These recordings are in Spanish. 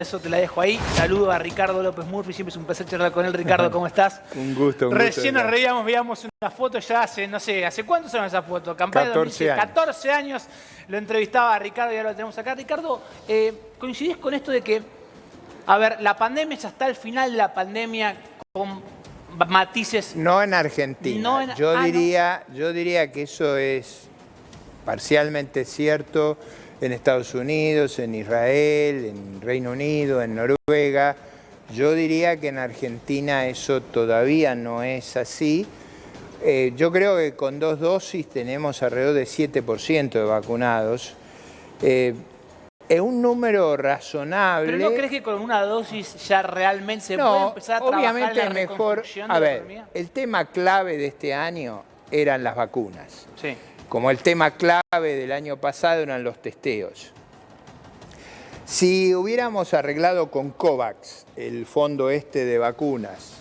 Eso te la dejo ahí. Saludo a Ricardo López Murphy. Siempre es un placer charlar con él. Ricardo, ¿cómo estás? Un gusto. Recién nos reíamos, veíamos una foto ya hace, no sé, ¿hace cuántos años esa foto? Campaña 14 años. 14 años lo entrevistaba a Ricardo y ahora lo tenemos acá. Ricardo, ¿coincidís con esto de que, a ver, la pandemia ya está al final de la pandemia con matices? No en Argentina. Yo diría que eso es parcialmente cierto en Estados Unidos, en Israel, en Reino Unido, en Noruega. Yo diría que en Argentina eso todavía no es así. Yo creo que con 2 dosis tenemos alrededor de 7% de vacunados. Es un número razonable. ¿Pero no crees que con una dosis ya realmente se puede empezar a trabajar obviamente en la mejor. reconstrucción de la economía? El tema clave de este año eran las vacunas. Sí. Como el tema clave del año pasado eran los testeos. Si hubiéramos arreglado con COVAX, el fondo este de vacunas,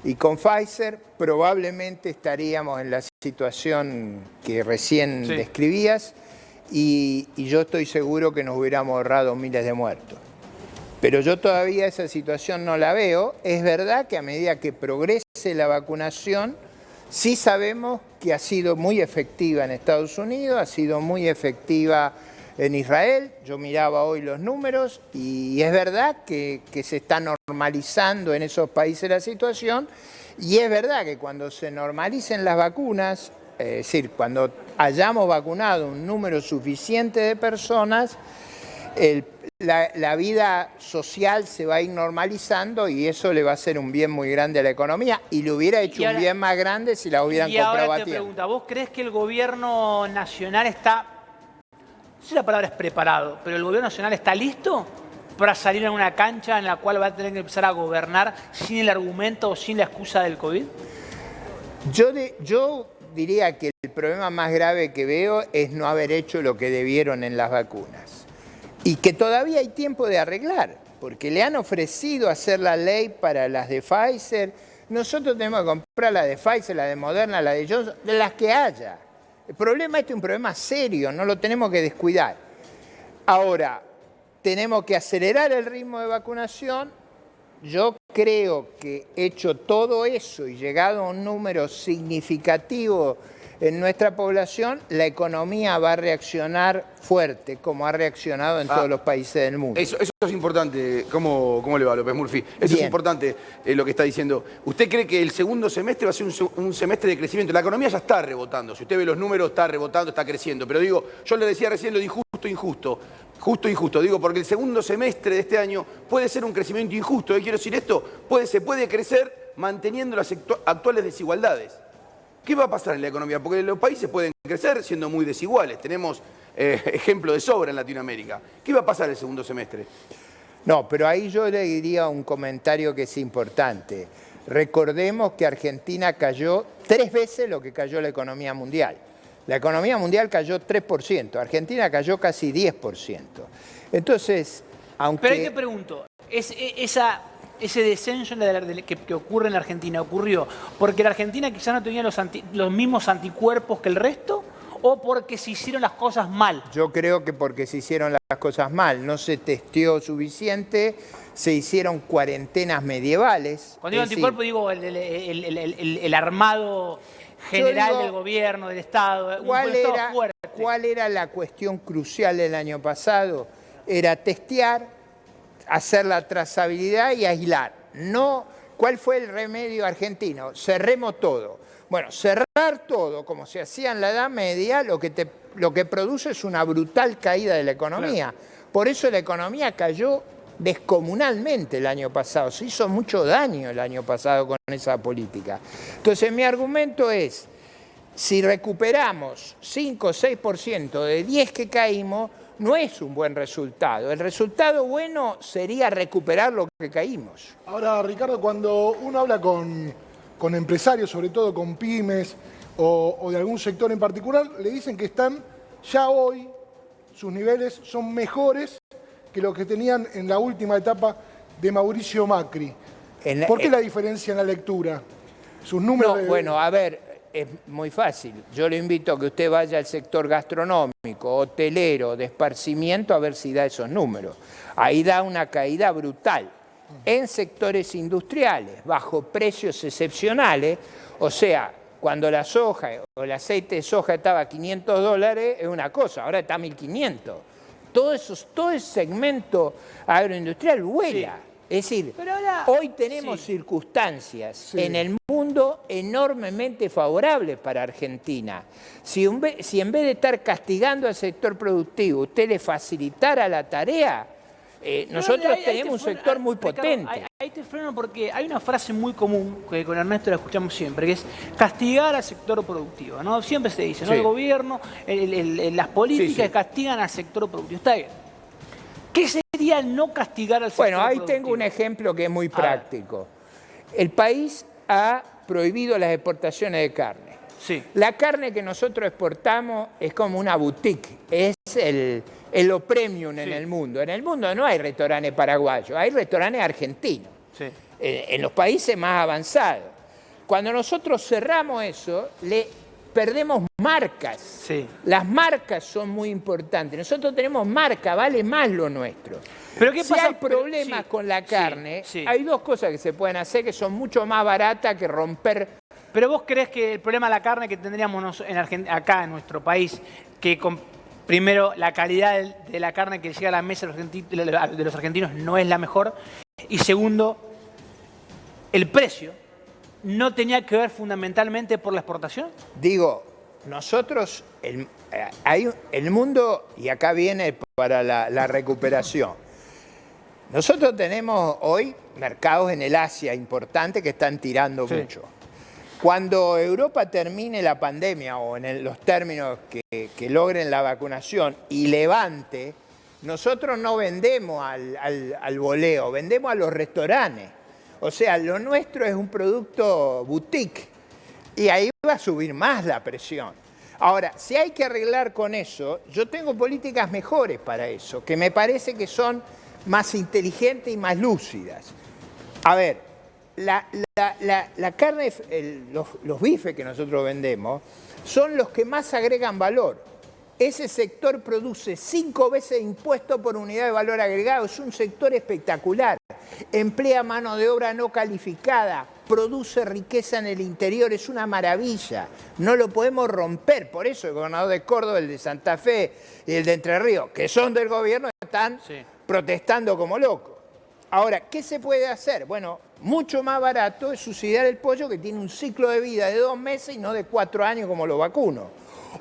y con Pfizer, probablemente estaríamos en la situación que recién describías, y yo estoy seguro que nos hubiéramos ahorrado miles de muertos. Pero yo todavía esa situación no la veo. Es verdad que a medida que progrese la vacunación, sí sabemos que ha sido muy efectiva en Estados Unidos, ha sido muy efectiva en Israel. Yo miraba hoy los números y es verdad que se está normalizando en esos países la situación, y es verdad que cuando se normalicen las vacunas, es decir, cuando hayamos vacunado un número suficiente de personas, la vida social se va a ir normalizando y eso le va a hacer un bien muy grande a la economía, y le hubiera hecho un bien más grande si la hubieran comprado a tiempo. Y ahora te pregunto, ¿vos crees que el gobierno nacional está, no sé si la palabra es preparado, pero el gobierno nacional está listo para salir a una cancha en la cual va a tener que empezar a gobernar sin el argumento o sin la excusa del COVID? Yo diría que el problema más grave que veo es no haber hecho lo que debieron en las vacunas. Y que todavía hay tiempo de arreglar, porque le han ofrecido hacer la ley para las de Pfizer. Nosotros tenemos que comprar la de Pfizer, la de Moderna, la de Johnson, de las que haya. El problema este es un problema serio, no lo tenemos que descuidar. Ahora, tenemos que acelerar el ritmo de vacunación. Yo creo que hecho todo eso y llegado a un número significativo en nuestra población, la economía va a reaccionar fuerte, como ha reaccionado en todos los países del mundo. Eso es importante. ¿Cómo le va, López Murphy? Eso es importante lo que está diciendo. ¿Usted cree que el segundo semestre va a ser un semestre de crecimiento? La economía ya está rebotando. Si usted ve los números, está rebotando, está creciendo. Pero digo, yo le decía recién lo de injusto, injusto. Justo, injusto. Digo, porque el segundo semestre de este año puede ser un crecimiento injusto. ¿Qué quiero decir esto? Se puede crecer manteniendo las actuales desigualdades. ¿Qué va a pasar en la economía? Porque los países pueden crecer siendo muy desiguales. Tenemos ejemplo de sobra en Latinoamérica. ¿Qué va a pasar el segundo semestre? No, pero ahí yo le diría un comentario que es importante. Recordemos que Argentina cayó 3 veces lo que cayó la economía mundial. La economía mundial cayó 3%, Argentina cayó casi 10%. Entonces, aunque... Pero ahí te pregunto, ese descenso que ocurre en la Argentina ocurrió porque la Argentina quizás no tenía los mismos anticuerpos que el resto, o porque se hicieron las cosas mal? Yo creo que porque se hicieron las cosas mal, no se testeó suficiente, se hicieron cuarentenas medievales. Cuando digo anticuerpo digo el armado general del gobierno, del Estado, ¿Cuál era la cuestión crucial del año pasado? Era testear, hacer la trazabilidad y aislar. ¿Cuál fue el remedio argentino? Cerremos todo. Bueno, cerrar todo, como se hacía en la Edad Media, lo que produce es una brutal caída de la economía. Claro. Por eso la economía cayó descomunalmente el año pasado. Se hizo mucho daño el año pasado con esa política. Entonces, mi argumento es, si recuperamos 5 o 6% de 10 que caímos, no es un buen resultado. El resultado bueno sería recuperar lo que caímos. Ahora, Ricardo, cuando uno habla con empresarios, sobre todo con pymes o de algún sector en particular, le dicen que están ya hoy, sus niveles son mejores que lo que tenían en la última etapa de Mauricio Macri. ¿Por qué la diferencia en la lectura? Sus números Bueno, a ver, es muy fácil. Yo le invito a que usted vaya al sector gastronómico, hotelero, de esparcimiento, a ver si da esos números. Ahí da una caída brutal. En sectores industriales, bajo precios excepcionales, o sea, cuando la soja o el aceite de soja estaba a $500 es una cosa, ahora está a 1.500. Todo ese segmento agroindustrial vuela. Sí. Es decir, ahora, hoy tenemos circunstancias en el mundo enormemente favorables para Argentina. Si en vez de estar castigando al sector productivo, usted le facilitara la tarea, nosotros tenemos un sector muy potente. Ricardo, ahí te freno porque hay una frase muy común que con Ernesto la escuchamos siempre, que es castigar al sector productivo, ¿no? Siempre se dice, ¿no? El gobierno, las políticas castigan al sector productivo. Está bien. ¿Qué sería no castigar al sector productivo? Bueno, ahí tengo un ejemplo que es muy práctico. El país ha prohibido las exportaciones de carne. Sí. La carne que nosotros exportamos es como una boutique, es lo premium en el mundo. En el mundo no hay restaurantes paraguayos, hay restaurantes argentinos, en los países más avanzados. Cuando nosotros cerramos eso, perdemos marcas. Sí. Las marcas son muy importantes. Nosotros tenemos marca, vale más lo nuestro. Pero ¿qué pasa? Si hay problemas con la carne, hay dos cosas que se pueden hacer que son mucho más baratas que romper. Pero vos crees que el problema de la carne que tendríamos acá en nuestro país, que primero la calidad de la carne que llega a la mesa de los argentinos no es la mejor, y segundo, el precio, ¿no tenía que ver fundamentalmente por la exportación? Digo, nosotros, el mundo, y acá viene para la recuperación, nosotros tenemos hoy mercados en el Asia importantes que están tirando mucho. Cuando Europa termine la pandemia o en los términos que logren la vacunación y levante, nosotros no vendemos al voleo, vendemos a los restaurantes. O sea, lo nuestro es un producto boutique y ahí va a subir más la presión. Ahora, si hay que arreglar con eso, yo tengo políticas mejores para eso, que me parece que son más inteligentes y más lúcidas. A ver, la carne, los bifes que nosotros vendemos, son los que más agregan valor. Ese sector produce 5 veces impuesto por unidad de valor agregado. Es un sector espectacular. Emplea mano de obra no calificada, produce riqueza en el interior, es una maravilla. No lo podemos romper. Por eso el gobernador de Córdoba, el de Santa Fe y el de Entre Ríos, que son del gobierno, están protestando como locos. Ahora, ¿qué se puede hacer? Bueno, mucho más barato es subsidiar el pollo que tiene un ciclo de vida de 2 meses y no de 4 años como los vacunos.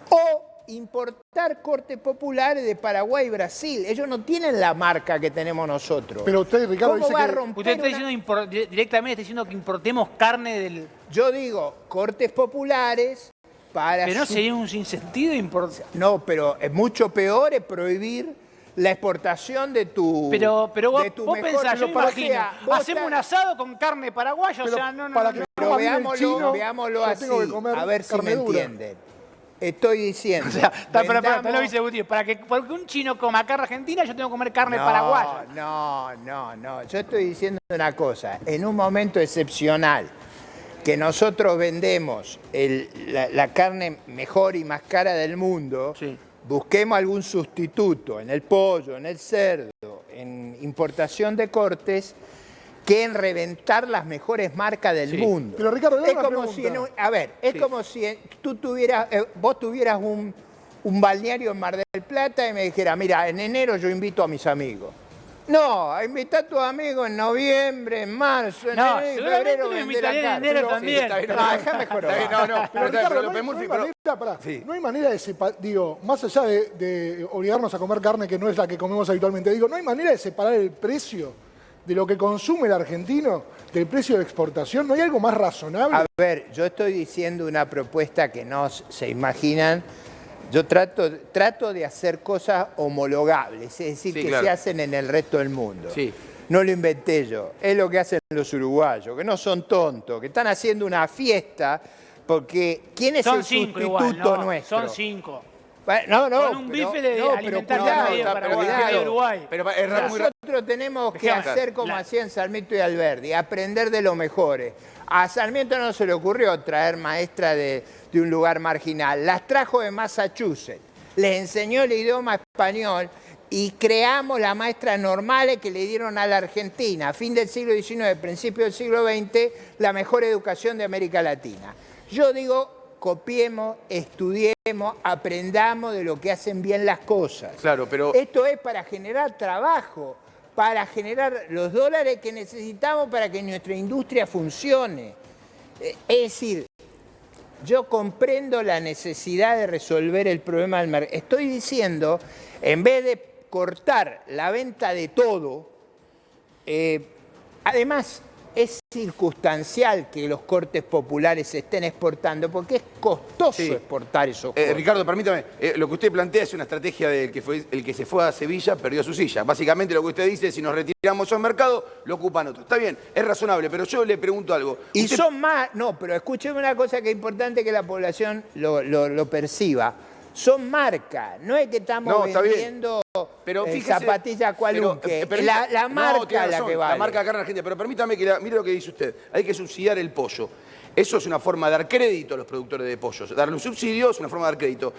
O importar cortes populares de Paraguay y Brasil. Ellos no tienen la marca que tenemos nosotros. Pero usted, Ricardo, dice que... Usted está diciendo directamente está diciendo que importemos carne del... Yo digo, cortes populares para... Pero no sería un sinsentido importar... No, pero es mucho peor es prohibir la exportación de tu... Pero vos pensás, yo imagino, hacemos un asado con carne paraguaya, o sea, no... Pero veámoslo así, a ver si me entienden. Estoy diciendo... O sea, lo dice Gutiérrez, porque un chino coma carne argentina, yo tengo que comer carne paraguaya. No. Yo estoy diciendo una cosa. En un momento excepcional, que nosotros vendemos la carne mejor y más cara del mundo, busquemos algún sustituto en el pollo, en el cerdo, en importación de cortes, que en reventar las mejores marcas del mundo. Pero Ricardo, es como si como si vos tuvieras un balneario en Mar del Plata y me dijeras, mira, en enero yo invito a mis amigos. No, invita a tus amigos en noviembre, en marzo, en enero, en febrero, vender acá. En enero también. Déjame jorobar. No hay manera de separar, digo, más allá de obligarnos a comer carne que no es la que comemos habitualmente, digo, no hay manera de separar el precio de lo que consume el argentino del precio de exportación. ¿No hay algo más razonable? A ver, yo estoy diciendo una propuesta que no se imaginan. Yo trato de hacer cosas homologables, es decir, que se hacen en el resto del mundo. No lo inventé yo, es lo que hacen los uruguayos, que no son tontos, que están haciendo una fiesta, porque ¿quién es el sustituto nuestro? Son 5. No, con un bife de alimentar medio Paraguay y Uruguay. Pero es muy raro. Nosotros tenemos que hacer como hacían Sarmiento y Alberdi, aprender de los mejores. A Sarmiento no se le ocurrió traer maestras de un lugar marginal, las trajo de Massachusetts, les enseñó el idioma español y creamos las maestras normales que le dieron a la Argentina, a fin del siglo XIX, principio del siglo XX, la mejor educación de América Latina. Yo digo, copiemos, estudiemos, aprendamos de lo que hacen bien las cosas. Claro, pero... Esto es para generar trabajo, para generar los dólares que necesitamos para que nuestra industria funcione. Es decir, yo comprendo la necesidad de resolver el problema del mercado. Estoy diciendo, en vez de cortar la venta de todo, además es circunstancial que los cortes populares se estén exportando, porque es costoso exportar esos cortes. Ricardo, permítame, lo que usted plantea es una estrategia del que el que se fue a Sevilla perdió su silla. Básicamente lo que usted dice es si nos retiramos al mercado, lo ocupan otros. Está bien, es razonable, pero yo le pregunto algo. Y usted... son más, no, pero escúcheme una cosa que es importante que la población lo perciba. Son marcas, no es que estamos vendiendo zapatillas Cualunque, la marca es la que vale. La marca acá en Argentina, pero permítame que mire lo que dice usted, hay que subsidiar el pollo. Eso es una forma de dar crédito a los productores de pollos, darle un subsidio es una forma de dar crédito.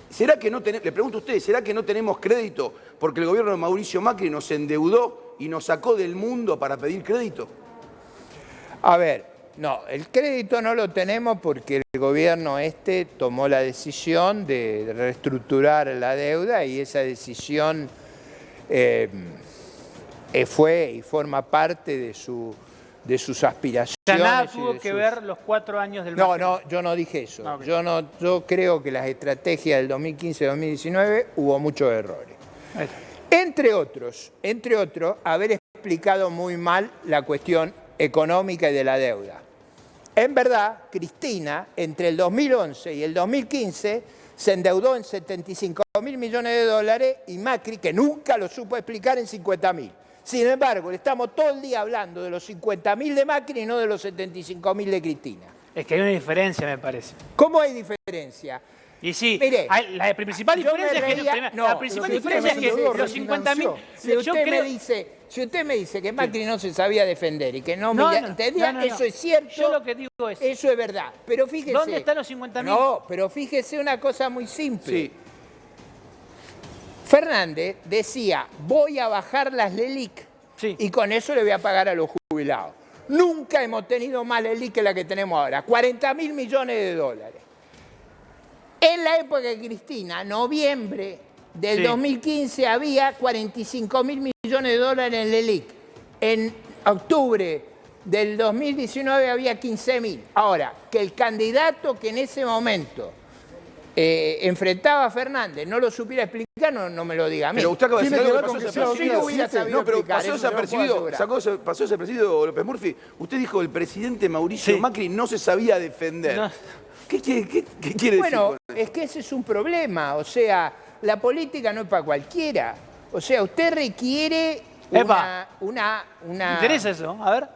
¿Será que no tenemos, le pregunto a usted, ¿será que no tenemos crédito porque el gobierno de Mauricio Macri nos endeudó y nos sacó del mundo para pedir crédito? A ver, no, el crédito no lo tenemos porque el gobierno tomó la decisión de reestructurar la deuda y esa decisión fue y forma parte de sus aspiraciones. O sea, nada tuvo que ver los 4 años del Macri. No, yo no dije eso. Okay. Yo creo que las estrategias del 2015-2019 hubo muchos errores. Entre otros, haber explicado muy mal la cuestión económica y de la deuda. En verdad, Cristina, entre el 2011 y el 2015, se endeudó en 75.000 millones de dólares y Macri, que nunca lo supo explicar, en 50.000. Sin embargo, le estamos todo el día hablando de los 50.000 de Macri y no de los 75.000 de Cristina. Es que hay una diferencia, me parece. ¿Cómo hay diferencia? Y sí, mire, la principal diferencia es que los 50.000... Si usted me dice que Macri no se sabía defender y que no entendía, eso es cierto. Yo lo que digo es... Eso es verdad. Pero fíjese... ¿Dónde están los 50.000? No, pero fíjese una cosa muy simple. Sí. Fernández decía, voy a bajar las LELIQ y con eso le voy a pagar a los jubilados. Nunca hemos tenido más LELIQ que la que tenemos ahora, 40.000 millones de dólares. En la época de Cristina, noviembre del 2015, había 45.000 millones de dólares en LELIQ. En octubre del 2019 había 15.000. Ahora, que el candidato que en ese momento enfrentaba a Fernández no lo supiera explicar, no me lo diga a mí. Pero usted acaba de decir algo que pasó desapercibido, López Murphy. Usted dijo el presidente Mauricio Macri no se sabía defender. No. ¿Qué quiere decir? Bueno, es que ese es un problema. O sea, la política no es para cualquiera. O sea, usted requiere una... Me interesa eso, a ver.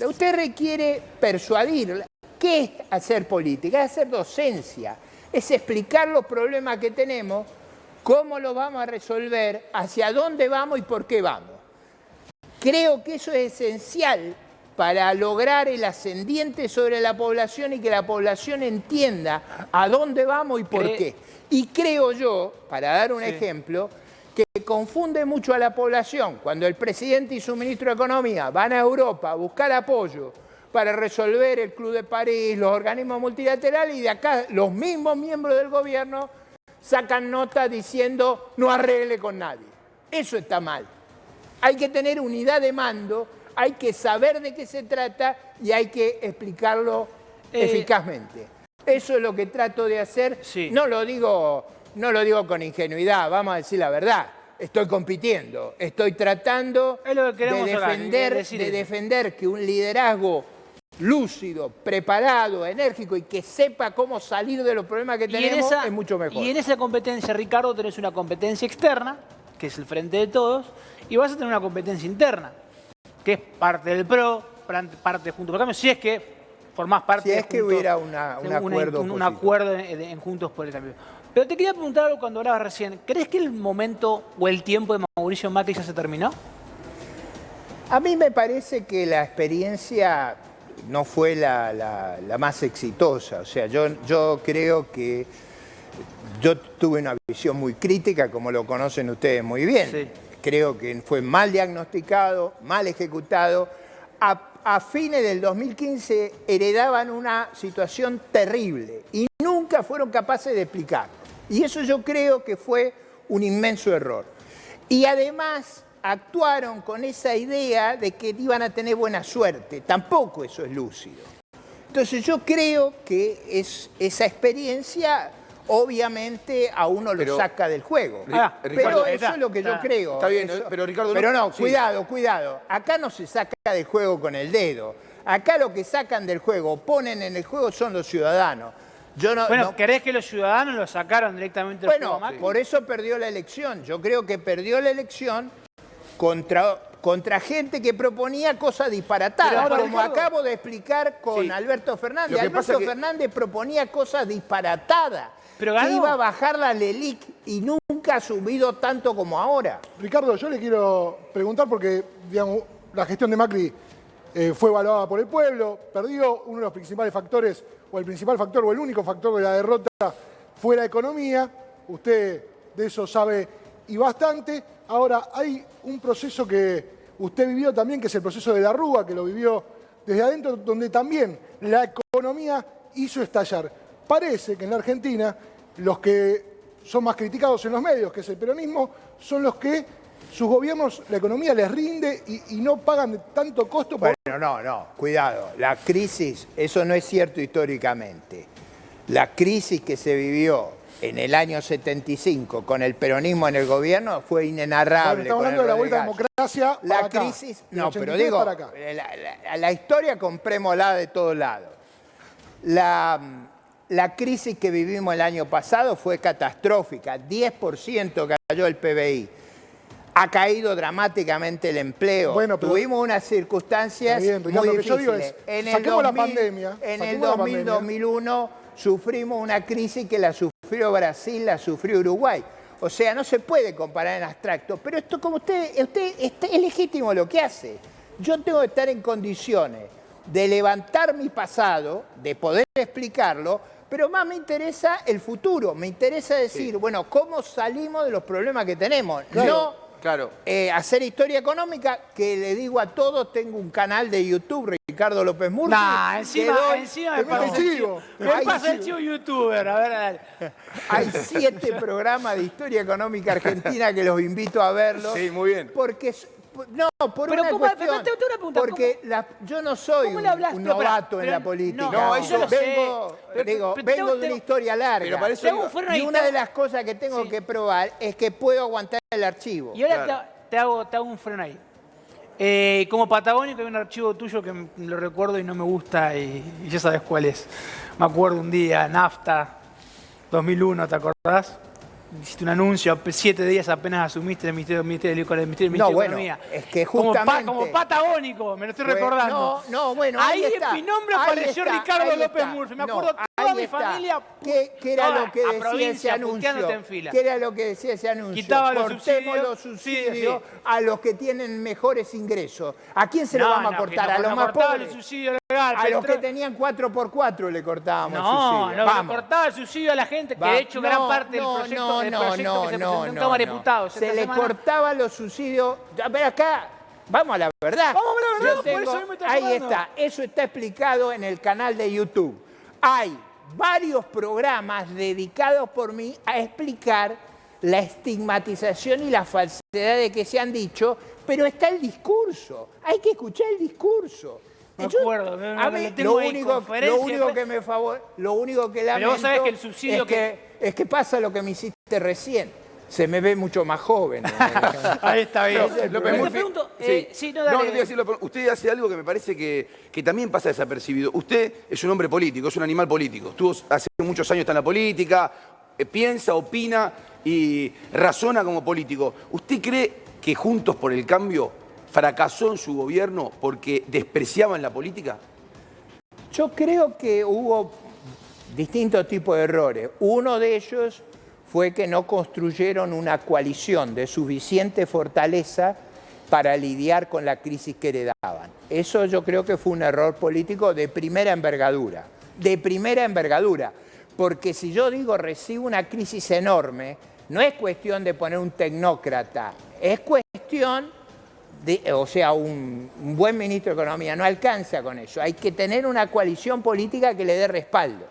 Usted requiere persuadir. ¿Qué es hacer política? Es hacer docencia. Es explicar los problemas que tenemos, cómo los vamos a resolver, hacia dónde vamos y por qué vamos. Creo que eso es esencial para lograr el ascendiente sobre la población y que la población entienda a dónde vamos y por qué. Y creo yo, para dar un ejemplo, que confunde mucho a la población cuando el presidente y su ministro de Economía van a Europa a buscar apoyo para resolver el Club de París, los organismos multilaterales, y de acá los mismos miembros del gobierno sacan nota diciendo no arregle con nadie. Eso está mal. Hay que tener unidad de mando, hay que saber de qué se trata y hay que explicarlo eficazmente. Eso es lo que trato de hacer. Sí. No lo digo con ingenuidad, vamos a decir la verdad. Estoy compitiendo, estoy tratando de defender que un liderazgo lúcido, preparado, enérgico y que sepa cómo salir de los problemas que tenemos es mucho mejor. Y en esa competencia, Ricardo, tenés una competencia externa, que es el frente de todos, y vas a tener una competencia interna, que es parte del PRO, parte de Juntos por el Cambio, si es que formás parte de Juntos, hubiera un acuerdo en Juntos por el Cambio. Pero te quería preguntar algo cuando hablabas recién. ¿Crees que el momento o el tiempo de Mauricio Macri ya se terminó? A mí me parece que la experiencia no fue la más exitosa. O sea, yo creo que yo tuve una visión muy crítica, como lo conocen ustedes muy bien. Sí. Creo que fue mal diagnosticado, mal ejecutado. A fines del 2015 heredaban una situación terrible y nunca fueron capaces de explicarlo. Y eso yo creo que fue un inmenso error. Y además actuaron con esa idea de que iban a tener buena suerte. Tampoco eso es lúcido. Entonces yo creo que esa experiencia obviamente a uno lo saca del juego. Ricardo, pero eso es lo que yo creo. Está bien, pero Ricardo... Pero no, sí. cuidado. Acá no se saca del juego con el dedo. Acá lo que sacan del juego, ponen en el juego son los ciudadanos. ¿Querés que los ciudadanos lo sacaron directamente del juego, Macri? Por eso perdió la elección. Yo creo que perdió la elección contra gente que proponía cosas disparatadas, Pero, como Ricardo, acabo de explicar con Alberto Fernández. Alberto Fernández proponía cosas disparatadas, pero que iba a bajar la LELIC y nunca ha subido tanto como ahora. Ricardo, yo le quiero preguntar porque, digamos, la gestión de Macri fue evaluada por el pueblo, perdió uno de los principales factores, o el principal factor, o el único factor de la derrota fue la economía. Usted de eso sabe y bastante. Ahora, hay un proceso que usted vivió también, que es el proceso de la Rúa, que lo vivió desde adentro, donde también la economía hizo estallar. Parece que en la Argentina los que son más criticados en los medios, que es el peronismo, son los que sus gobiernos, la economía les rinde y no pagan tanto costo. Bueno, no, cuidado. La crisis, eso no es cierto históricamente. La crisis que se vivió en el año 75 con el peronismo en el gobierno fue inenarrable. Estamos hablando de la vuelta a la democracia. La crisis, no, pero digo, la historia comprémosla de todos lados. La crisis que vivimos el año pasado fue catastrófica, 10% cayó el PBI. Ha caído dramáticamente el empleo. Bueno, pero tuvimos unas circunstancias muy difíciles. En el 2000-2001 sufrimos una crisis que la sufrió Brasil, la sufrió Uruguay. O sea, no se puede comparar en abstracto. Pero esto, como usted es legítimo lo que hace. Yo tengo que estar en condiciones de levantar mi pasado, de poder explicarlo, pero más me interesa el futuro. Me interesa decir, bueno, ¿cómo salimos de los problemas que tenemos? Claro. Hacer historia económica, que le digo a todos, tengo un canal de YouTube, Ricardo López Murphy. Encima me pasa el chivo youtuber. A ver, dale. Hay 7 programas de historia económica argentina que los invito a verlos. Sí, muy bien. Porque... No, por pero una ¿cómo, cuestión, pero te una pregunta, porque yo no soy un novato en la política. No, eso lo vengo de una historia larga. Pero para eso y una de las cosas que tengo que probar es que puedo aguantar el archivo. Y ahora te hago un freno ahí. Como patagónico hay un archivo tuyo que lo recuerdo y no me gusta y ya sabes cuál es. Me acuerdo un día, NAFTA, 2001, ¿te acordás? Hiciste un anuncio, 7 días apenas asumiste el Ministerio de Economía. Es que justamente... Como patagónico, me lo estoy recordando. Bueno, ahí está. En mi nombre apareció Ricardo López Murphy. Me acuerdo toda mi familia. ¿Qué era lo que decía ese anuncio? ¿Qué era lo que decía ese anuncio? Cortemos los subsidios a los que tienen mejores ingresos. ¿A quién se lo vamos a cortar? A los más pobres. A los que tenían 4x4 le cortábamos el subsidio. No, cortaba el subsidio a la gente, que de hecho gran parte del proyecto que se presentó en Cámara de Diputados. Se le cortaban los subsidios. A ver acá, vamos a la verdad. Vamos a la verdad, por eso me está ahí está, eso está explicado en el canal de YouTube. Hay varios programas dedicados por mí a explicar la estigmatización y la falsedad que se han dicho, pero está el discurso. Hay que escuchar el discurso. Me acuerdo, a mí, lo único que lamento pero vos sabés que el subsidio es que pasa lo que me hiciste recién. Se me ve mucho más joven. Ahí está bien. López Murphy, dale. Usted hace algo que me parece que también pasa desapercibido. Usted es un hombre político, es un animal político. Estuvo hace muchos años está en la política, piensa, opina y razona como político. ¿Usted cree que Juntos por el Cambio fracasó en su gobierno porque despreciaban la política? Yo creo que hubo distintos tipos de errores. Uno de ellos fue que no construyeron una coalición de suficiente fortaleza para lidiar con la crisis que heredaban. Eso yo creo que fue un error político de primera envergadura. De primera envergadura. Porque si yo digo recibo una crisis enorme, no es cuestión de poner un tecnócrata, es cuestión de, o sea, un buen ministro de Economía no alcanza con eso. Hay que tener una coalición política que le dé respaldo.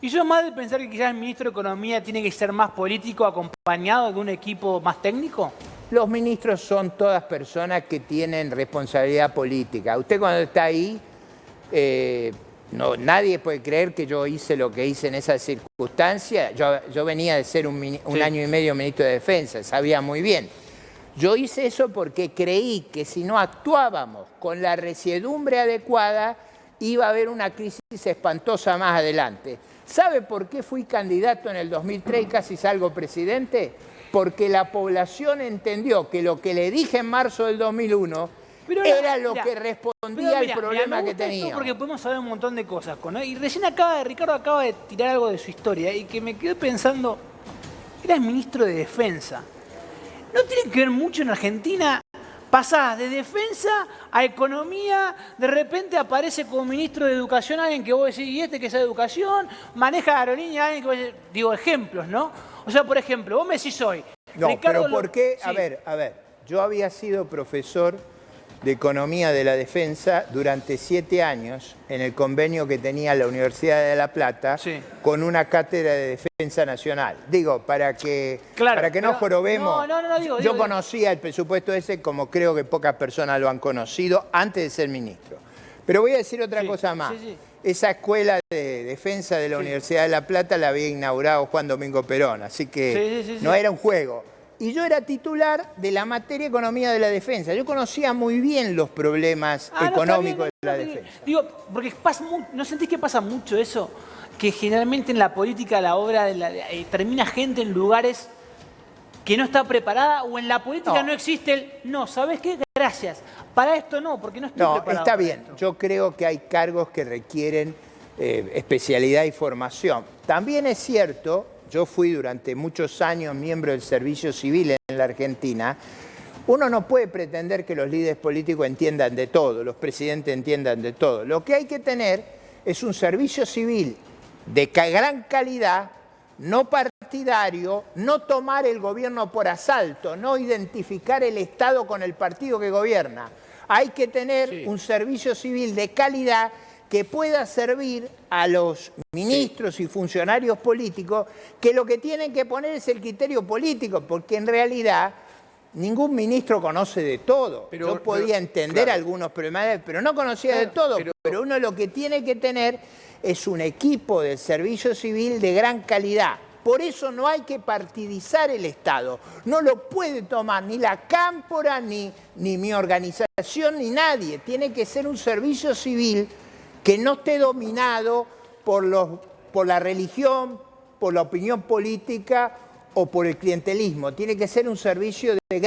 ¿Y yo más de pensar que quizás el ministro de Economía tiene que ser más político acompañado de un equipo más técnico? Los ministros son todas personas que tienen responsabilidad política. Usted cuando está ahí, nadie puede creer que yo hice lo que hice en esa circunstancia. Yo venía de ser un año y medio ministro de Defensa, sabía muy bien. Yo hice eso porque creí que si no actuábamos con la resiedumbre adecuada, iba a haber una crisis espantosa más adelante. ¿Sabe por qué fui candidato en el 2003 y casi salgo presidente? Porque la población entendió que lo que le dije en marzo del 2001 era lo que respondía al problema que teníamos. Porque podemos saber un montón de cosas. Y recién Ricardo acaba de tirar algo de su historia y que me quedé pensando, eras ministro de Defensa. ¿No tiene que ver mucho en Argentina? Pasás de defensa a economía, de repente aparece como ministro de educación alguien que vos decís, ¿y este que es de educación? Maneja aerolínea alguien que vos decís, digo, ejemplos, ¿no? O sea, por ejemplo, vos me decís hoy. No, Ricardo, pero ¿por qué? Sí. A ver, yo había sido profesor de Economía de la Defensa durante 7 años en el convenio que tenía la Universidad de La Plata con una cátedra de Defensa Nacional. Digo, para que no jorobemos. Yo conocía el presupuesto ese como creo que pocas personas lo han conocido antes de ser ministro. Pero voy a decir otra cosa más. Esa escuela de defensa de la Universidad de La Plata la había inaugurado Juan Domingo Perón, así que no era un juego. Y yo era titular de la materia Economía de la Defensa. Yo conocía muy bien los problemas económicos de la defensa. Digo, porque ¿no sentís que pasa mucho eso? Que generalmente en la política la obra termina gente en lugares que no está preparada o en la política no existe el no, ¿sabes qué? Gracias. Para esto no, porque no estoy preparado. Está bien. Esto. Yo creo que hay cargos que requieren especialidad y formación. También es cierto. Yo fui durante muchos años miembro del servicio civil en la Argentina. Uno no puede pretender que los líderes políticos entiendan de todo, los presidentes entiendan de todo. Lo que hay que tener es un servicio civil de gran calidad, no partidario, no tomar el gobierno por asalto, no identificar el Estado con el partido que gobierna. Hay que tener un servicio civil de calidad que pueda servir a los ministros y funcionarios políticos que lo que tienen que poner es el criterio político, porque en realidad ningún ministro conoce de todo. Yo podía entender algunos problemas, pero no conocía de todo. Pero uno lo que tiene que tener es un equipo del servicio civil de gran calidad. Por eso no hay que partidizar el Estado. No lo puede tomar ni la Cámpora, ni mi organización, ni nadie. Tiene que ser un servicio civil que no esté dominado por la religión, por la opinión política o por el clientelismo. Tiene que ser un servicio de